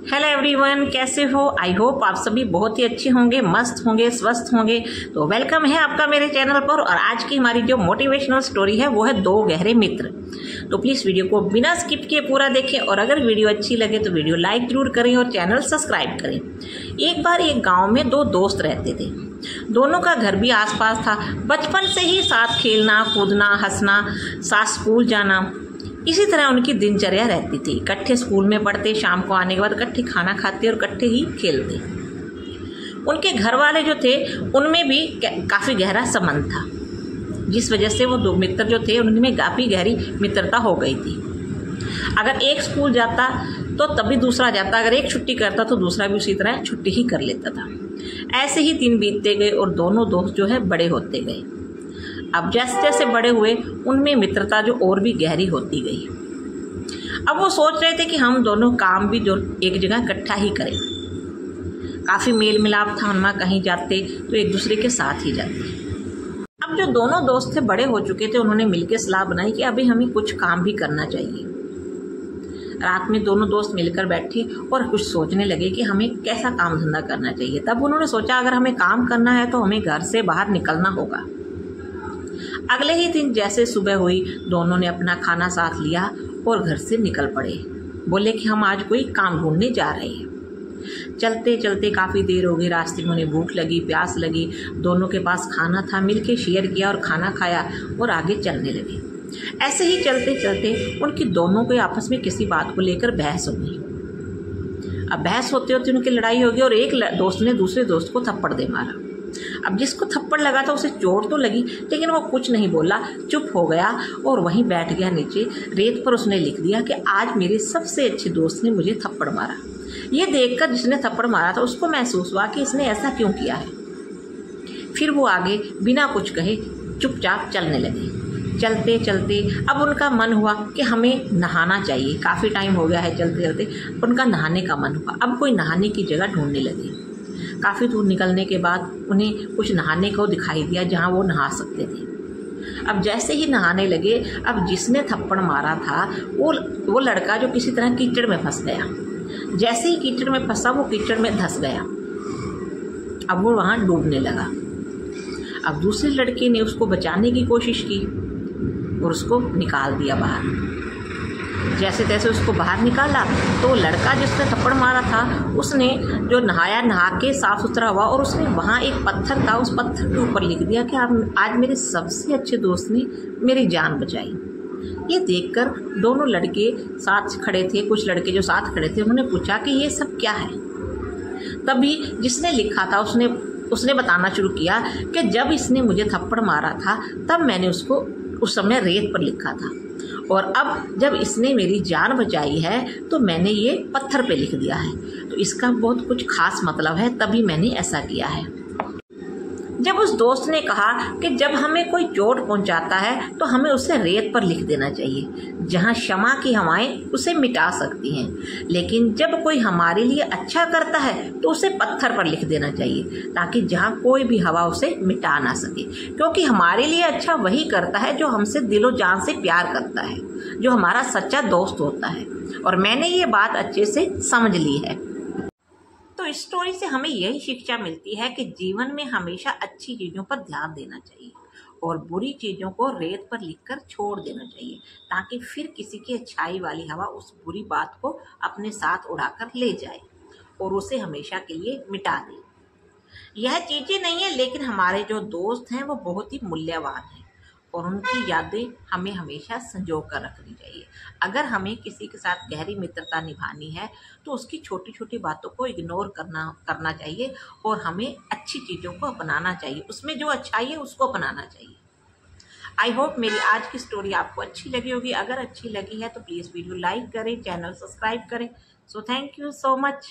Hello everyone, कैसे हो? I hope आप सभी बहुत ही अच्छे होंगे, मस्त होंगे, स्वस्थ होंगे। तो वेलकम है आपका मेरे चैनल पर। और आज की हमारी जो मोटिवेशनल स्टोरी है वो है दो गहरे मित्र। तो प्लीज़ वीडियो को बिना स्किप किए पूरा देखें और अगर वीडियो अच्छी लगे तो वीडियो लाइक जरूर करें और चैनल सब्सक्राइब करें। एक बार एक गाँव में दो दोस्त रहते थे। दोनों का घर भी आसपास था। बचपन से ही साथ खेलना, कूदना, हंसना, साथ स्कूल जाना, इसी तरह उनकी दिनचर्या रहती थी। इकट्ठे स्कूल में पढ़ते, शाम को आने के बाद इकट्ठे खाना खाते और इकट्ठे ही खेलते। उनके घर वाले जो थे उनमें भी काफ़ी गहरा संबंध था, जिस वजह से वो दो मित्र जो थे उनमें काफ़ी गहरी मित्रता हो गई थी। अगर एक स्कूल जाता तो तभी दूसरा जाता, अगर एक छुट्टी करता तो दूसरा भी उसी तरह छुट्टी ही कर लेता था। ऐसे ही दिन बीतते गए और दोनों दोस्त जो है बड़े होते गए। अब जैसे जैसे बड़े हुए उनमें मित्रता जो और भी गहरी होती गई। अब वो सोच रहे थे कि हम दोनों काम भी जो एक जगह इकट्ठा ही करें। काफ़ी मेल मिलाप था उनमें, कहीं जाते तो एक दूसरे के साथ ही जाते। अब जो दोनों दोस्त थे बड़े हो चुके थे, उन्होंने मिलकर सलाह बनाई कि अभी हमें कुछ काम भी करना चाहिए। रात में दोनों दोस्त मिलकर बैठे और कुछ सोचने लगे कि हमें कैसा काम धंधा करना चाहिए। तब उन्होंने सोचा अगर हमें काम करना है तो हमें घर से बाहर निकलना होगा। अगले ही दिन जैसे सुबह हुई, दोनों ने अपना खाना साथ लिया और घर से निकल पड़े। बोले कि हम आज कोई काम ढूंढने जा रहे हैं। चलते चलते काफ़ी देर हो गई। रास्ते में उन्हें भूख लगी, प्यास लगी। दोनों के पास खाना था, मिलके शेयर किया और खाना खाया और आगे चलने लगे। ऐसे ही चलते चलते उनकी दोनों के आपस में किसी बात को लेकर बहस हो गई। अब बहस होते होते उनकी लड़ाई हो गई और एक दोस्त ने दूसरे दोस्त को थप्पड़ दे मारा। अब जिसको थप्पड़ लगा था उसे चोट तो लगी, लेकिन वो कुछ नहीं बोला, चुप हो गया और वहीं बैठ गया नीचे रेत पर। उसने लिख दिया कि आज मेरे सबसे अच्छे दोस्त ने मुझे थप्पड़ मारा। ये देखकर जिसने थप्पड़ मारा था उसको महसूस हुआ कि इसने ऐसा क्यों किया है। फिर वो आगे बिना कुछ कहे चुपचाप चलने लगे। चलते चलते अब उनका मन हुआ कि हमें नहाना चाहिए। काफ़ी टाइम हो गया है चलते चलते, उनका नहाने का मन हुआ। अब कोई नहाने की जगह ढूंढने लगे। काफ़ी दूर निकलने के बाद उन्हें कुछ नहाने को दिखाई दिया जहाँ वो नहा सकते थे। अब जैसे ही नहाने लगे, अब जिसने थप्पड़ मारा था वो लड़का जो किसी तरह कीचड़ में फंस गया। जैसे ही कीचड़ में फंसा वो कीचड़ में धंस गया। अब वो वहाँ डूबने लगा। अब दूसरे लड़के ने उसको बचाने की कोशिश की और उसको निकाल दिया बाहर। जैसे तैसे उसको बाहर निकाला तो लड़का जिसने थप्पड़ मारा था उसने जो नहाया, नहा के साफ सुथरा हुआ और उसने वहाँ एक पत्थर था, उस पत्थर के ऊपर लिख दिया कि आज मेरे सबसे अच्छे दोस्त ने मेरी जान बचाई। ये देखकर दोनों लड़के साथ खड़े थे, कुछ लड़के जो साथ खड़े थे, उन्होंने पूछा कि ये सब क्या है। तभी जिसने लिखा था उसने बताना शुरू किया कि जब इसने मुझे थप्पड़ मारा था तब मैंने उसको उस समय रेत पर लिखा था और अब जब इसने मेरी जान बचाई है तो मैंने ये पत्थर पे लिख दिया है। तो इसका बहुत कुछ खास मतलब है, तभी मैंने ऐसा किया है। जब उस दोस्त ने कहा कि जब हमें कोई चोट पहुंचाता है तो हमें उसे रेत पर लिख देना चाहिए, जहां क्षमा की हवाएं उसे मिटा सकती हैं, लेकिन जब कोई हमारे लिए अच्छा करता है तो उसे पत्थर पर लिख देना चाहिए, ताकि जहां कोई भी हवा उसे मिटा ना सके। क्योंकि हमारे लिए अच्छा वही करता है जो हमसे दिलो जान से प्यार करता है, जो हमारा सच्चा दोस्त होता है। और मैंने ये बात अच्छे से समझ ली है। तो इस स्टोरी से हमें यही शिक्षा मिलती है कि जीवन में हमेशा अच्छी चीज़ों पर ध्यान देना चाहिए और बुरी चीज़ों को रेत पर लिखकर छोड़ देना चाहिए, ताकि फिर किसी की अच्छाई वाली हवा उस बुरी बात को अपने साथ उड़ाकर ले जाए और उसे हमेशा के लिए मिटा दे। यह चीज़ें नहीं है, लेकिन हमारे जो दोस्त हैं वो बहुत ही मूल्यवान हैं और उनकी यादें हमें हमेशा संजो कर रखनी चाहिए। अगर हमें किसी के साथ गहरी मित्रता निभानी है तो उसकी छोटी छोटी बातों को इग्नोर करना चाहिए और हमें अच्छी चीज़ों को अपनाना चाहिए, उसमें जो अच्छाई है उसको अपनाना चाहिए। आई होप मेरी आज की स्टोरी आपको अच्छी लगी होगी। अगर अच्छी लगी है तो प्लीज़ वीडियो लाइक करें, चैनल सब्सक्राइब करें। So thank you so much.